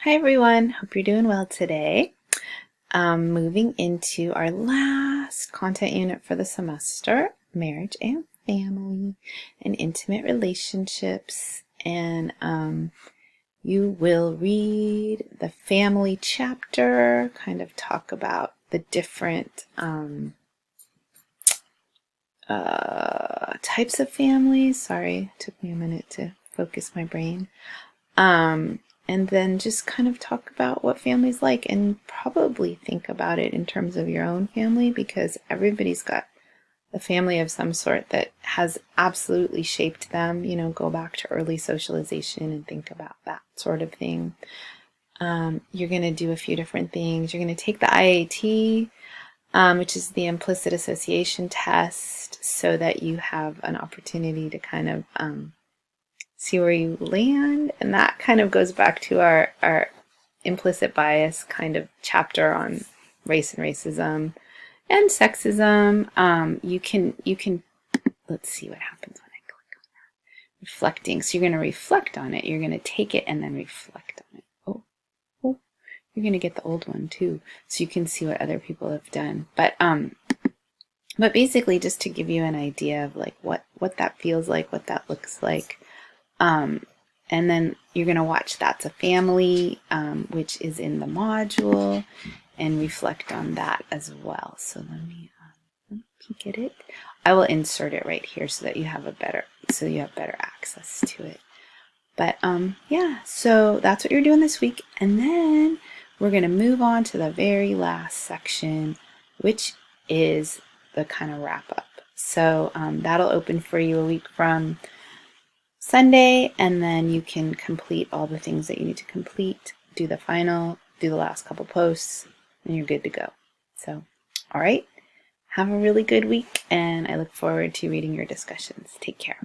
Hi everyone, hope you're doing well today. Moving into our last content unit for the semester, marriage and family and intimate relationships. And you will read the family chapter, kind of talk about the different types of families. Sorry, it took me a minute to focus my brain. And then just kind of talk about what family's like and probably think about it in terms of your own family, because everybody's got a family of some sort that has absolutely shaped them. Go back to early socialization and think about that sort of thing. You're going to do a few different things. You're going to take the IAT, which is the implicit association test, so that you have an opportunity to kind of see where you land. And that kind of goes back to our implicit bias kind of chapter on race and racism and sexism. You can let's see what happens when I click on that. Reflecting. So you're going to reflect on it. You're going to take it and then reflect on it. Oh, you're going to get the old one too, so you can see what other people have done. But basically, just to give you an idea of like what that feels like, what that looks like. And then you're going to watch That's a Family, which is in the module, and reflect on that as well. So let me peek at it. I will insert it right here so that you have better access to it. But yeah, so that's what you're doing this week. And then we're going to move on to the very last section, which is the kind of wrap up. So that'll open for you a week from Sunday, and then you can complete all the things that you need to complete, do the final, do the last couple posts, and you're good to go. So, all right, have a really good week, and I look forward to reading your discussions. Take care.